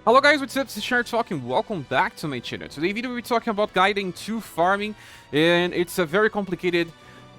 Hello guys, what's up? This is ScherBR talking. Welcome back to my channel. Today video we'll be talking about Gaiden 2 farming, and it's a very complicated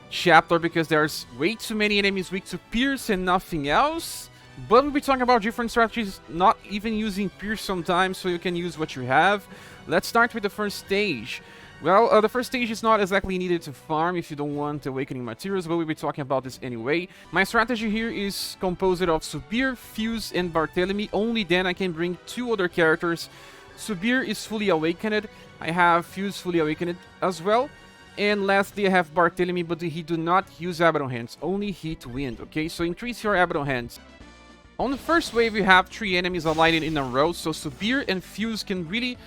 chapter because there's way too many enemies weak to Pierce and nothing else. But we'll be talking about different strategies, not even using Pierce sometimes, so you can use what you have. Let's start with the first stage. Well, the first stage is not exactly needed to farm if you don't want awakening materials, but we'll be talking about this anyway. My strategy here is composed of Subier, Fuse, and Barthélemy. Only then I can bring two other characters. Subier is fully awakened. I have Fuse fully awakened as well. And lastly, I have Barthélemy, but he do not use Abaddon Hands, only Heat Wind, okay? So increase your Abaddon Hands. On the first wave, you have three enemies aligning in a row, so Subier and Fuse can really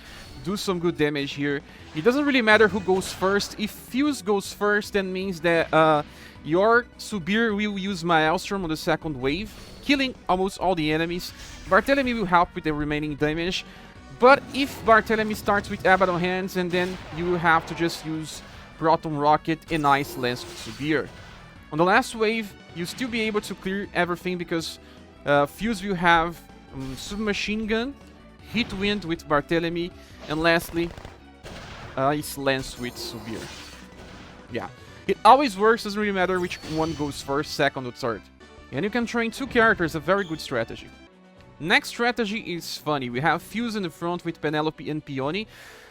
do some good damage here. It doesn't really matter who goes first. If Fuse goes first, that means that your Subier will use Maelstrom on the second wave, killing almost all the enemies. Barthélemy will help with the remaining damage, but if Barthélemy starts with Abaddon Hands, and then you will have to just use Proton Rocket and Ice Lance with Subier. On the last wave, you'll still be able to clear everything because Fuse will have Submachine Gun, Heat Wind with Barthélemy, and lastly, Ice Lance with Subier. Yeah, it always works, doesn't really matter which one goes first, second, or third. And you can train two characters, a very good strategy. Next strategy is funny. We have Fuse in the front with Penelope and Peony.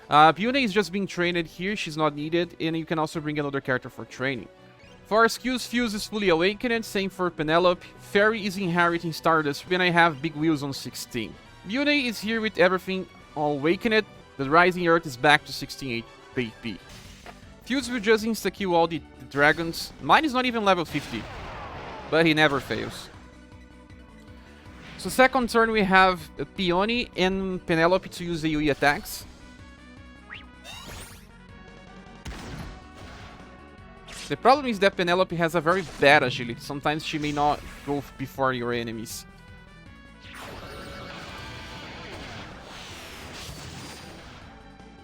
Byunei is just being trained here, she's not needed, and you can also bring another character for training. For our skills, Fuse is fully awakened, same for Penelope. Fairy is inheriting Stardust, and I have Big Wheels on 16. Byunei is here with everything all awakened. The Rising Earth is back to 16 BP. Fuse will just insta-kill all the dragons. Mine is not even level 50, but he never fails. So second turn we have Peony and Penelope to use the AoE attacks. The problem is that Penelope has a very bad agility. Sometimes she may not go before your enemies.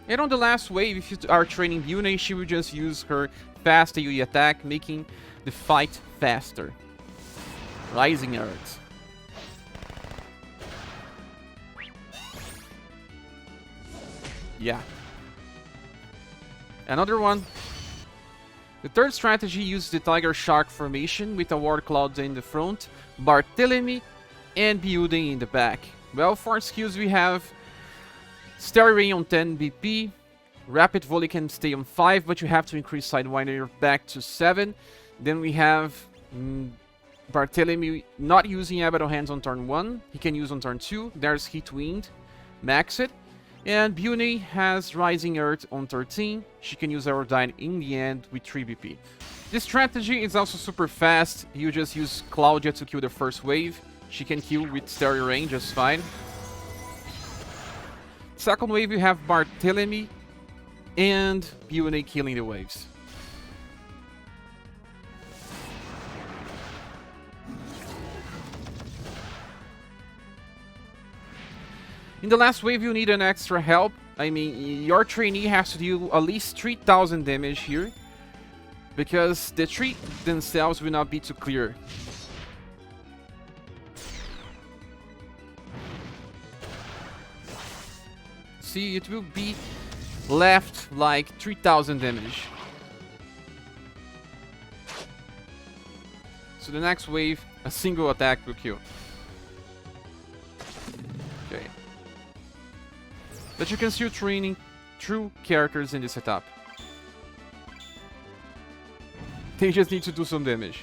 And on the last wave, if you are training Byunei, she will just use her fast AoE attack, making the fight faster. Rising Earth. Yeah. Another one. The third strategy uses the Tiger Shark formation with a War Claudia in the front, Barthélemy and Byunei in the back. Well, for skills we have Starry Rain on 10 BP, Rapid Volley can stay on 5, but you have to increase Sidewinder back to 7. Then we have Barthélemy not using Abaddon Hands on turn 1, he can use on turn 2, there's Heat Wind, max it. And Byunei has Rising Earth on 13, she can use Aerodyne in the end with 3 BP. This strategy is also super fast, you just use Claudia to kill the first wave, she can kill with Starry Rain just fine. Second wave you have Barthélemy and Byunei killing the waves. In the last wave you need an extra help. I mean, your trainee has to deal at least 3000 damage here, because the tree themselves will not be too clear. See, it will be left like 3000 damage. So the next wave, a single attack will kill. Okay. But you can still training true characters in this setup. They just need to do some damage.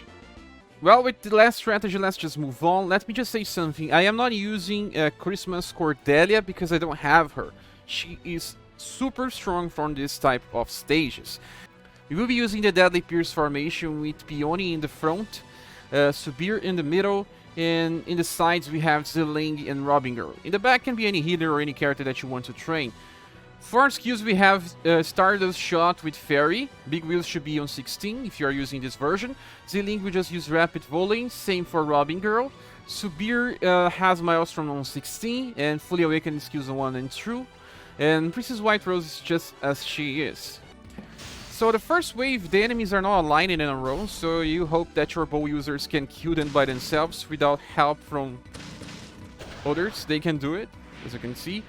Well, with the last strategy, let's just move on. Let me just say something. I am not using Christmas Cordelia because I don't have her. She is super strong from this type of stages. We will be using the Deadly Pierce formation with Peony in the front, Subier in the middle, and in the sides we have Ling and Robingirl. In the back can be any healer or any character that you want to train. For our skills we have Stardust Shot with Fairy. Big Wheels should be on 16 if you are using this version. Ling will just use Rapid Volley, same for Robingirl. Subier has Maelstrom on 16 and Fully Awakened skills on 1 and 2. And Princess White Rose is just as she is. So the first wave, the enemies are not aligning in a row, so you hope that your bow users can kill them by themselves without help from others. They can do it. as you can see.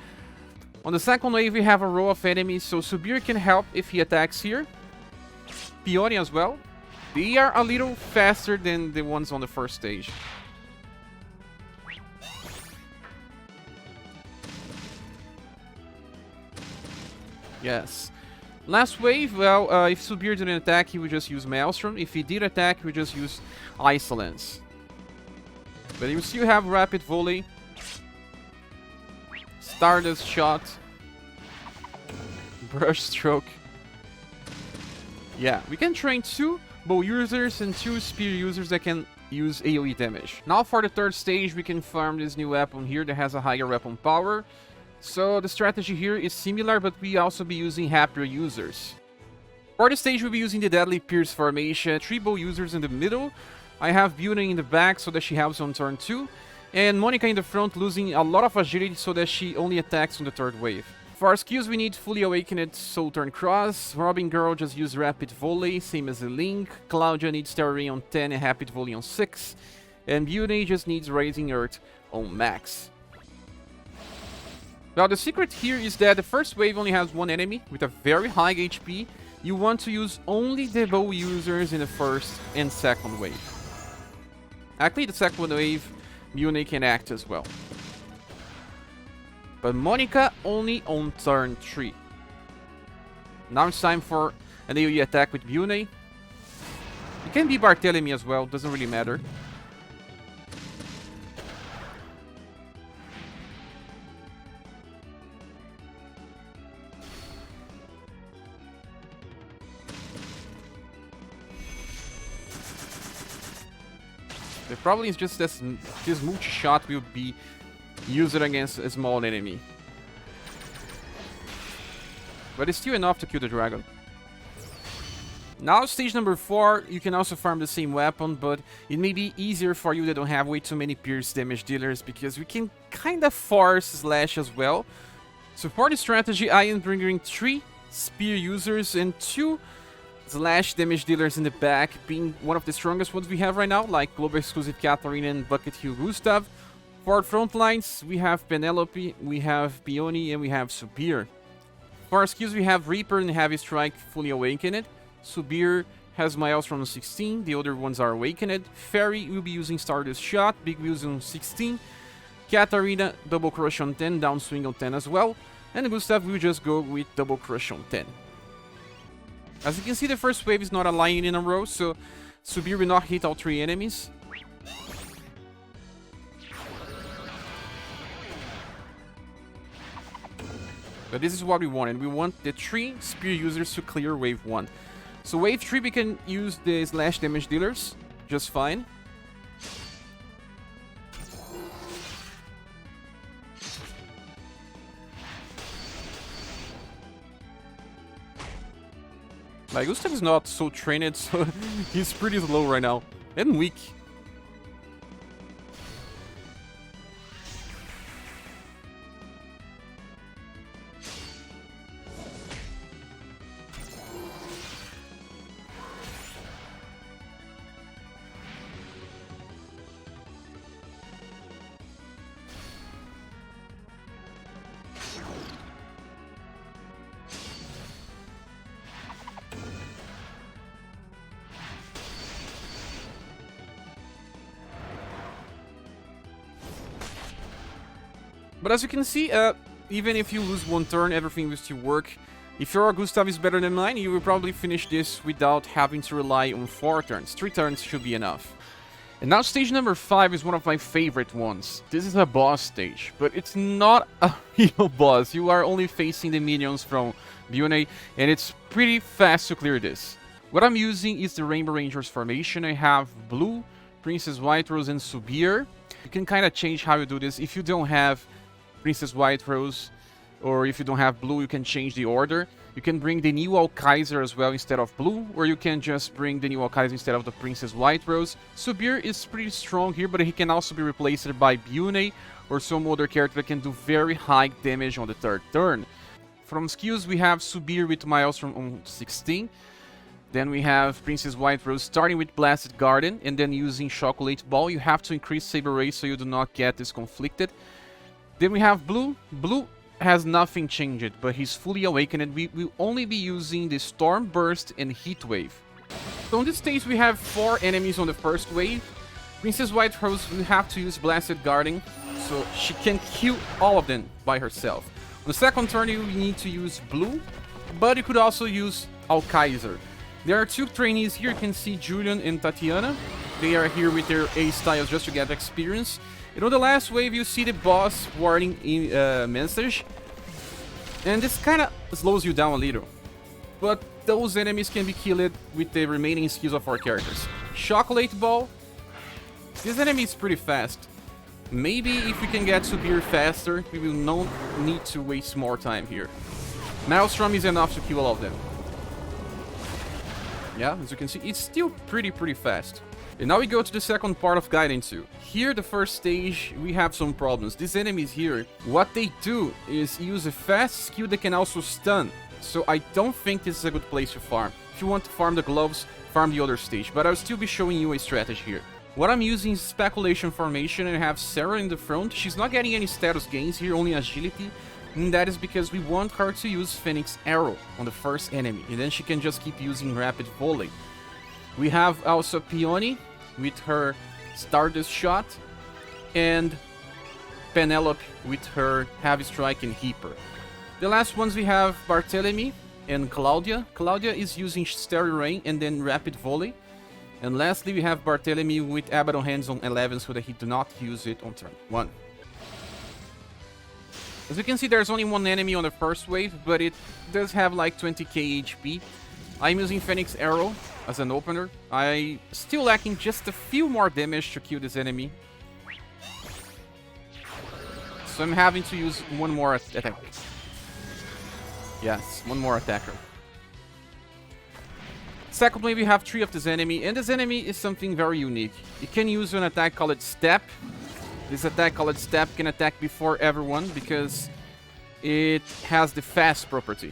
On the second wave, we have a row of enemies, so Subier can help if he attacks here. Peony as well. They are a little faster than the ones on the first stage. Yes. Last wave, well, if Subier didn't attack, he would just use Maelstrom. If he did attack, he would just use Ice Lance. But you still have Rapid Volley. Stardust Shot. Brush Stroke. Yeah, we can train 2 bow users and 2 spear users that can use AoE damage. Now for the third stage, we can farm this new weapon here that has a higher weapon power. So the strategy here is similar, but we also be using happier users. For the stage, we'll be using the Deadly Pierce formation. 3 bow users in the middle. I have Byunei in the back so that she helps on turn 2. And Monika in the front, losing a lot of agility so that she only attacks on the third wave. For our skills, we need Fully Awakened Soul Turn Cross. Robingirl just use Rapid Volley, same as the Ling. Claudia needs Terror Ray on 10 and Rapid Volley on 6. And Byunei just needs Raising Earth on max. Well, the secret here is that the first wave only has 1 enemy with a very high HP. You want to use only the bow users in the first and second wave. Actually, the second wave, Byunei can act as well. But Monika only on turn 3. Now it's time for an AoE attack with Byunei. It can be Barthélemy as well, doesn't really matter. The problem is just that this multi-shot will be used against a small enemy. But it's still enough to kill the dragon. Now stage number 4, you can also farm the same weapon, but it may be easier for you that don't have way too many pierce damage dealers, because we can kind of force slash as well. So for the strategy, I am bringing 3 spear users and 2 slash damage dealers in the back, being one of the strongest ones we have right now, like global exclusive Catherine and Buckethill Gustave. For front lines, we have Penelope, we have Peony, and we have Subier. For our skills, we have Reaper and Heavy Strike fully awakened. Subier has Maelstrom on 16, the other ones are awakened. Fairy will be using Stardust Shot, Big Wheels on 16. Katarina, Double Crush on 10, Downswing on 10 as well. And Gustave will just go with Double Crush on 10. As you can see, the first wave is not a line in a row, so Subier will not hit all 3 enemies. But this is what we wanted. We want the 3 spear users to clear wave 1. So wave 3 we can use the slash damage dealers just fine. Like, Gustave is not so trained, so he's pretty slow right now. And weak. But as you can see, even if you lose 1 turn, everything will still work. If your Gustave is better than mine, you will probably finish this without having to rely on 4 turns. 3 turns should be enough. And now stage number 5 is one of my favorite ones. This is a boss stage, but it's not a real boss. You are only facing the minions from Byunei, and it's pretty fast to clear this. What I'm using is the Rainbow Rangers formation. I have Blue, Princess White Rose, and Subier. You can kind of change how you do this. If you don't have Princess White Rose, or if you don't have Blue, you can change the order. You can bring the new Alkaiser as well instead of Blue, or you can just bring the new Alkaiser instead of the Princess White Rose. Subier is pretty strong here, but he can also be replaced by Byunei or some other character that can do very high damage on the 3rd turn. From skills, we have Subier with Maelstrom on 16. Then we have Princess White Rose starting with Blasted Garden and then using Chocolate Ball. You have to increase Saber Ray so you do not get this conflicted. Then we have Blue. Blue has nothing changed, but he's fully awakened. We will only be using the Storm Burst and Heat Wave. So on this stage we have 4 enemies on the first wave. Princess White Rose will have to use Blasted Guarding, so she can kill all of them by herself. On the second turn you need to use Blue, but you could also use Alkaiser. There are 2 trainees here. You can see Julian and Tatiana. They are here with their A styles just to get experience. And on the last wave you see the boss warning message. And this kind of slows you down a little. But those enemies can be killed with the remaining skills of our characters. Chocolate Ball. This enemy is pretty fast. Maybe if we can get Subier faster, we will not need to waste more time here. Maelstrom is enough to kill all of them. Yeah, as you can see, it's still pretty fast. And now we go to the second part of Gaiden 2. Here, the first stage, we have some problems. These enemies here, what they do is use a fast skill that can also stun. So I don't think this is a good place to farm. If you want to farm the gloves, farm the other stage. But I'll still be showing you a strategy here. What I'm using is Speculation Formation and I have Sarah in the front. She's not getting any status gains here, only agility. And that is because we want her to use Phoenix Arrow on the first enemy. And then she can just keep using Rapid Volley. We have also Peony with her Stardust Shot. And Penelope with her Heavy Strike and Heaper. The last ones we have Barthélemy and Claudia. Claudia is using Starry Rain and then Rapid Volley. And lastly we have Barthélemy with Abaddon Hands on 11 so that he do not use it on turn 1. As you can see, there's only 1 enemy on the first wave, but it does have like 20k HP. I'm using Phoenix Arrow as an opener. I still lacking just a few more damage to kill this enemy. So I'm having to use 1 more attack. Yes, 1 more attacker. Secondly, we have 3 of this enemy, and this enemy is something very unique. It can use an attack called Step. This attack called Step can attack before everyone because it has the fast property.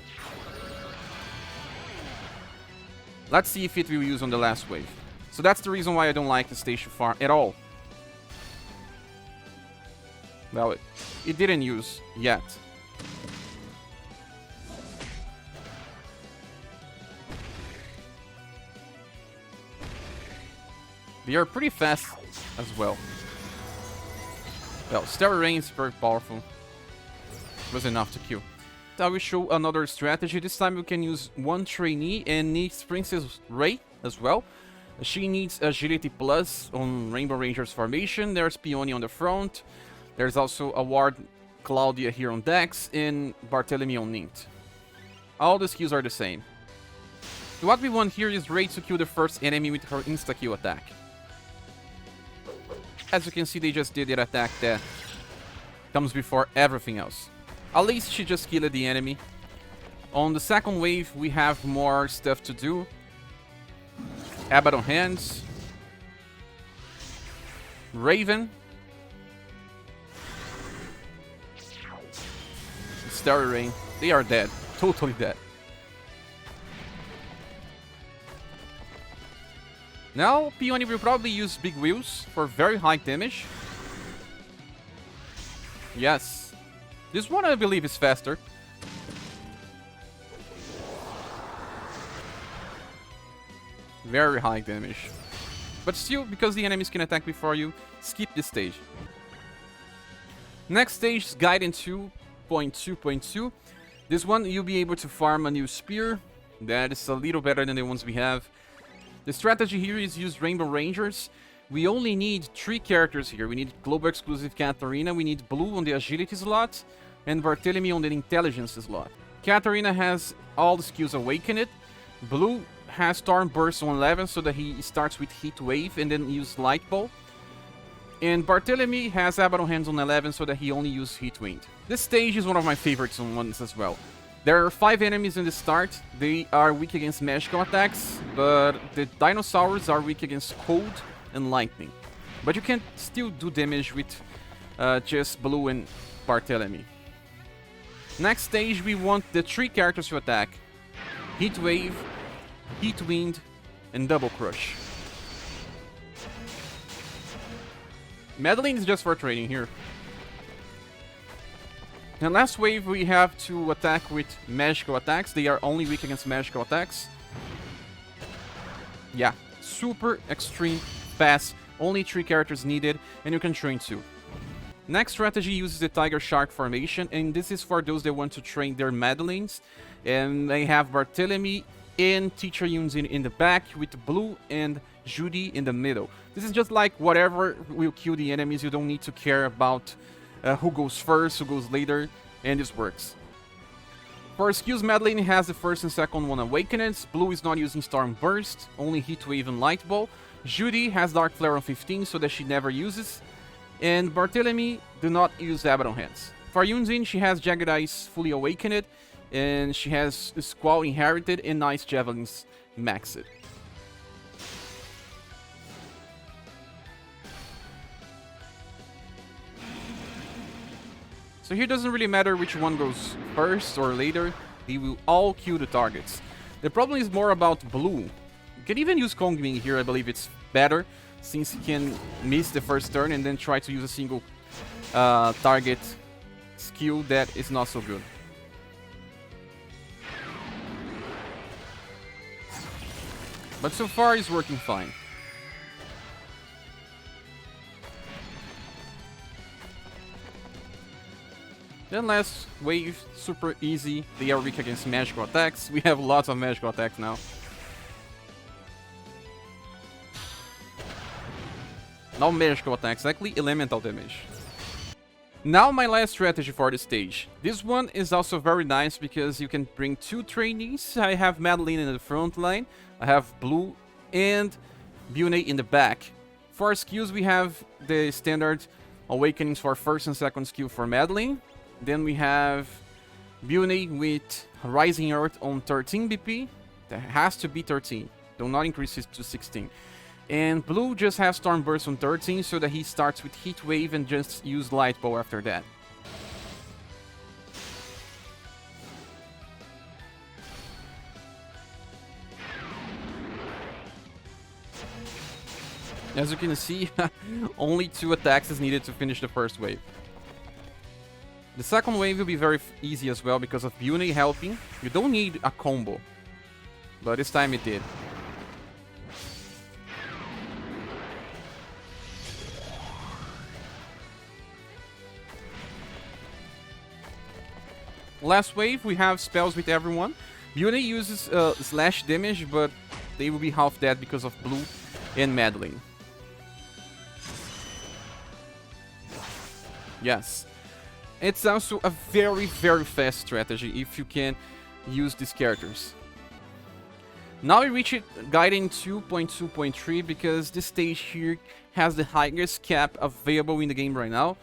Let's see if it will use on the last wave. So that's the reason why I don't like the station farm at all. Well, it didn't use yet. They are pretty fast as well. Well, Starry Rain is very powerful. It was enough to kill. Now we show another strategy. This time we can use 1 trainee and needs Princess Ray as well. She needs Agility Plus on Rainbow Rangers formation. There's Peony on the front. There's also a Ward Claudia here on Dex and Barthélemy on Nint. All the skills are the same. So what we want here is Ray to kill the first enemy with her insta-kill attack. As you can see, they just did that attack that comes before everything else. At least she just killed the enemy. On the second wave, we have more stuff to do. Abaddon Hands. Raven. Starry Rain. They are dead. Totally dead. Now, Peony will probably use Big Wheels for very high damage. Yes. This one, I believe, is faster. Very high damage. But still, because the enemies can attack before you, skip this stage. Next stage is Gaiden 2.2.2. This one, you'll be able to farm a new spear. That is a little better than the ones we have. The strategy here is use Rainbow Rangers. We only need 3 characters here. We need Global Exclusive Katarina, we need Blue on the Agility slot, and Barthélemy on the Intelligence slot. Katarina has all the skills Awakened. Blue has Storm Burst on 11 so that he starts with Heat Wave and then use Light Ball. And Barthélemy has Abaddon Hands on 11 so that he only uses Heat Wind. This stage is one of my favorites ones as well. There are 5 enemies in the start. They are weak against magical attacks, but the dinosaurs are weak against cold and lightning. But you can still do damage with just Blue and Barthélemy. Next stage, we want the 3 characters to attack. Heat Wave, Heat Wind, and Double Crush. Madeline is just for training here. And last wave we have to attack with magical attacks. They are only weak against magical attacks. Yeah, super extreme fast. Only 3 characters needed, and you can train 2. Next strategy uses the Tiger Shark formation, and this is for those that want to train their Madelines. And they have Barthélemy and Teacher Undine in the back, with Blue and Judie in the middle. This is just like whatever will kill the enemies. You don't need to care about who goes first, who goes later, and this works. For skills, Madeleine has the first and second one Awakened. Blue is not using Storm Burst, only Heat Wave and Light Ball. Judie has Dark Flare on 15, so that she never uses. And Barthélemy do not use Abaddon Hands. For Undine, she has Jagged Eyes fully Awakened, and she has Squall Inherited and Nice Javelins maxed. So here doesn't really matter which one goes first or later, they will all kill the targets. The problem is more about Blue. You can even use Kongming here, I believe it's better, since he can miss the first turn and then try to use a single target skill that is not so good. But so far it's working fine. Then last wave, super easy. They are weak against magical attacks. We have lots of magical attacks now. No magical attacks, exactly elemental damage. Now my last strategy for this stage. This one is also very nice because you can bring 2 trainees. I have Medeline in the front line. I have Blue and Byunei in the back. For our skills, we have the standard awakenings for first and second skill for Medeline. Then we have Byunei with Rising Earth on 13 BP. That has to be 13. Do not increase it to 16. And Blue just has Storm Burst on 13 so that he starts with Heat Wave and just use Light Bow after that. As you can see, only 2 attacks is needed to finish the first wave. The second wave will be very easy as well because of Byunei helping. You don't need a combo, but this time it did. Last wave, we have spells with everyone. Byunei uses slash damage, but they will be half dead because of Blue and Madeleine. Yes. It's also a very, very fast strategy if you can use these characters. Now we reach Gaiden 2.2.3 because this stage here has the highest cap available in the game right now.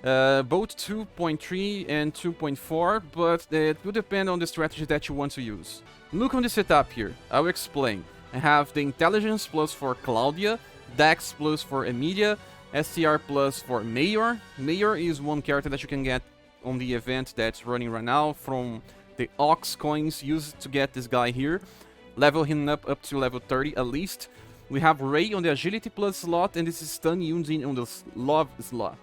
Both 2.3 and 2.4, but it will depend on the strategy that you want to use. Look on the setup here, I will explain. I have the Intelligence plus for Claudia, Dex plus for Emelia, STR plus for Mayor. Mayor is one character that you can get on the event that's running right now from the Ox coins used to get this guy here. Level him up to level 30 at least. We have Ray on the Agility plus slot, and this is Stun Undine on the Love slot.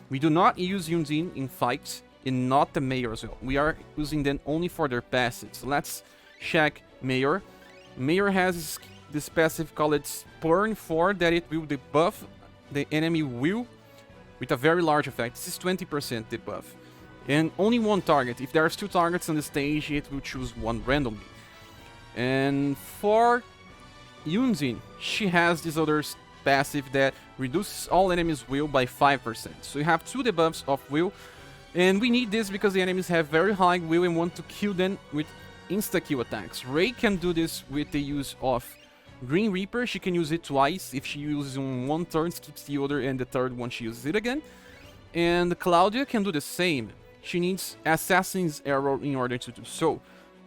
We do not use Undine in fights, and not the Mayor as well. We are using them only for their passive. So let's check Mayor. Mayor has this passive called Spurn 4 that it will debuff the enemy will with a very large effect. This is 20% debuff. And only one target. If there's 2 targets on the stage, it will choose one randomly. And for Undine, she has this other passive that reduces all enemies' will by 5%. So you have 2 debuffs of will. And we need this because the enemies have very high will and want to kill them with insta-kill attacks. Ray can do this with the use of Green Reaper. She can use it twice. If she uses in one turn, skips the other, and the third one she uses it again. And Claudia can do the same. She needs Assassin's Arrow in order to do so.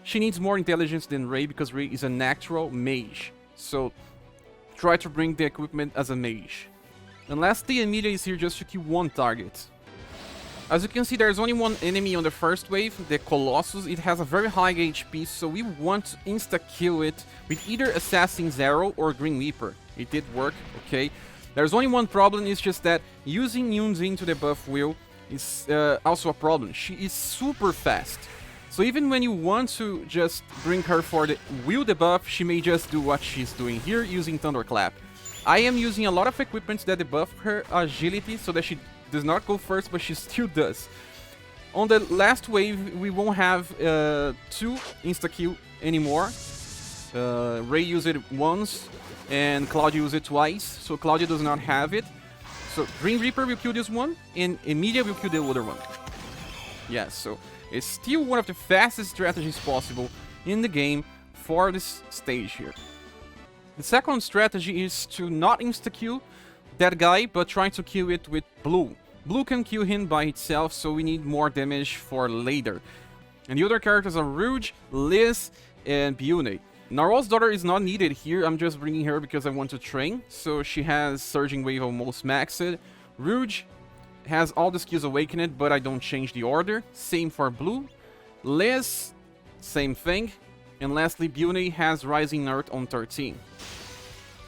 She needs more intelligence than Ray because Ray is a natural mage. So try to bring the equipment as a mage. And lastly, Emelia is here just to kill one target. As you can see, there's only one enemy on the first wave, the Colossus. It has a very high HP, so we want to insta-kill it with either Assassin's Arrow or Green Reaper. It did work, okay. There's only one problem, it's just that using Undine to debuff will is also a problem. She is super fast. So even when you want to just bring her for the wheel debuff, she may just do what she's doing here using Thunderclap. I am using a lot of equipment that debuff her agility so that she does not go first, but she still does. On the last wave, we won't have 2 insta-kill anymore. Ray used it once, and Claudia used it twice, so Claudia does not have it. So Green Reaper will kill this one, and Emelia will kill the other one. Yes, so it's still one of the fastest strategies possible in the game for this stage here. The second strategy is to not insta-kill that guy, but try to kill it with Blue. Blue can kill him by itself, so we need more damage for later. And the other characters are Rouge, Liz, and Byunei. Narwhal's daughter is not needed here, I'm just bringing her because I want to train, so she has Surging Wave almost maxed. Rouge has all the skills awakened, but I don't change the order. Same for Blue. Liz, same thing. And lastly, Byunei has Rising Earth on 13.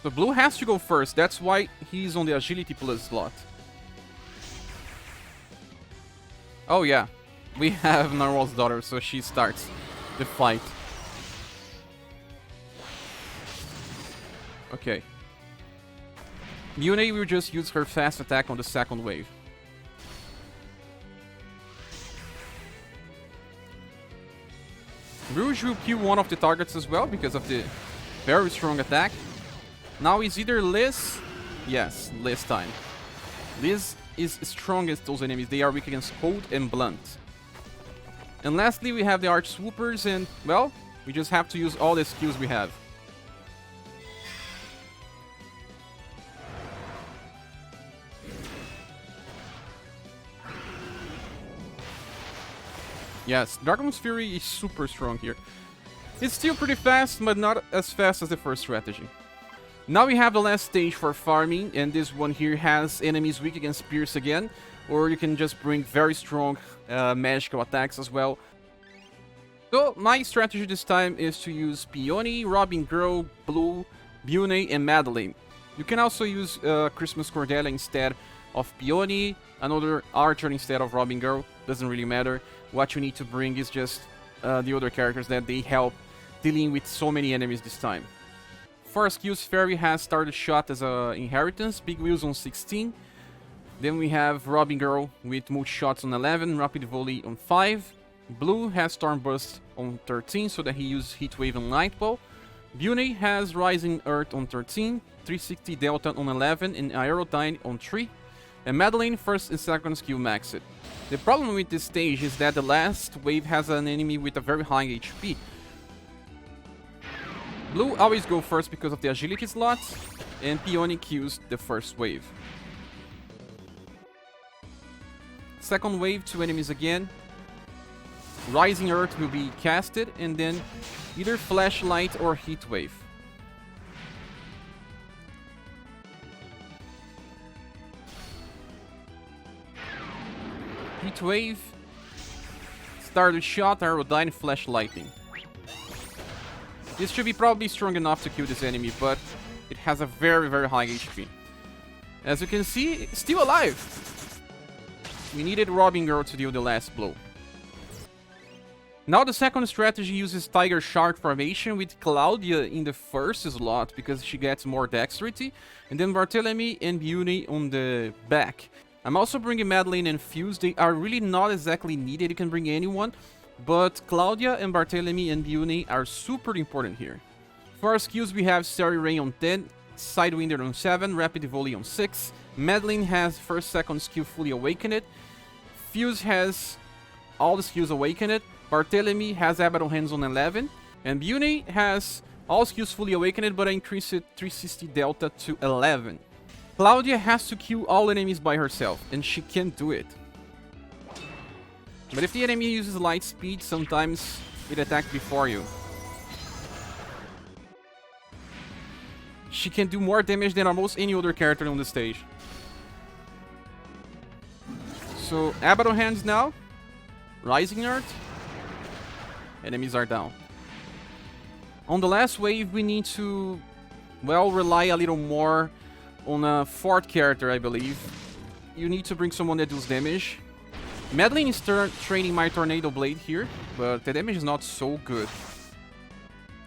So Blue has to go first, that's why he's on the Agility Plus slot. Oh yeah, we have Narwhal's daughter, so she starts the fight. Okay. Nyunei will just use her fast attack on the second wave. Rouge will kill one of the targets as well because of the very strong attack. Now it's either Liz... Yes, Liz time. Liz is strong against those enemies. They are weak against Cold and Blunt. And lastly, we have the Arch Swoopers and, well, we just have to use all the skills we have. Yes, Dragon's Fury is super strong here. It's still pretty fast, but not as fast as the first strategy. Now we have the last stage for farming, and this one here has enemies weak against Pierce again, or you can just bring very strong magical attacks as well. So my strategy this time is to use Peony, Robingirl, Blue, Byunei, and Madeleine. You can also use Christmas Cordelia instead of Peony, another archer instead of Robingirl, doesn't really matter. What you need to bring is just the other characters that they help dealing with so many enemies this time. For skills, Fairy has started shot as an inheritance, Big Wheels on 16. Then we have Robingirl with multi-shots on 11, Rapid Volley on 5. Blue has Storm Burst on 13, so that he uses Heat Wave and Nightball. Byunei has Rising Earth on 13, 360 Delta on 11, and Aerodyne on 3. And Madeleine first and second skill maxed. The problem with this stage is that the last wave has an enemy with a very high HP. Blue always go first because of the agility slots, and Peony kills the first wave. Second wave, 2 enemies again. Rising Earth will be casted, and then either Flashlight or Heat Wave. Heat Wave, started shot, Aerodyne, Flash Lightning. This should be probably strong enough to kill this enemy, but it has a very, very high HP. As you can see, it's still alive. We needed Robingirl to deal the last blow. Now the second strategy uses Tiger Shark formation with Claudia in the first slot because she gets more dexterity, and then Barthélemy and Byunei on the back. I'm also bringing Madeleine and Fuse. They are really not exactly needed, you can bring anyone, but Claudia and Barthélemy and Byunei are super important here. For our skills, we have Starry Ray on 10, Sidewinder on 7, Rapid Volley on 6, Medeline has first, second skill fully awakened, Fuse has all the skills awakened, Barthélemy has Abaddon Hands on 11, and Byunei has all skills fully awakened, but I increased it 360 Delta to 11. Claudia has to kill all enemies by herself, and she can't do it. But if the enemy uses light speed, sometimes it attacks before you. She can do more damage than almost any other character on the stage. So, Abaddon Hands now. Rising Earth. Enemies are down. On the last wave, we need to, well, rely a little more on a fourth character, I believe. You need to bring someone that does damage. Madeline is training my Tornado Blade here, but the damage is not so good.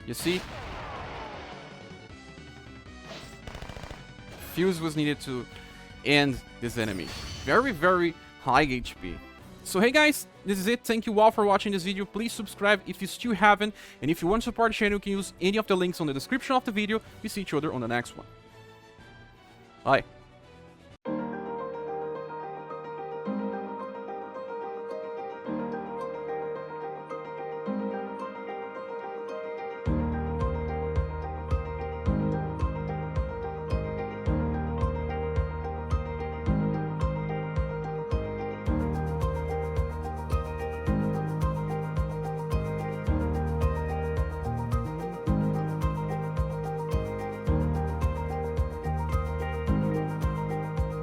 You see? Fuse was needed to end this enemy. Very, very high HP. So hey guys, this is it. Thank you all for watching this video. Please subscribe if you still haven't. And if you want to support the channel, you can use any of the links on the description of the video. We see each other on the next one. Bye.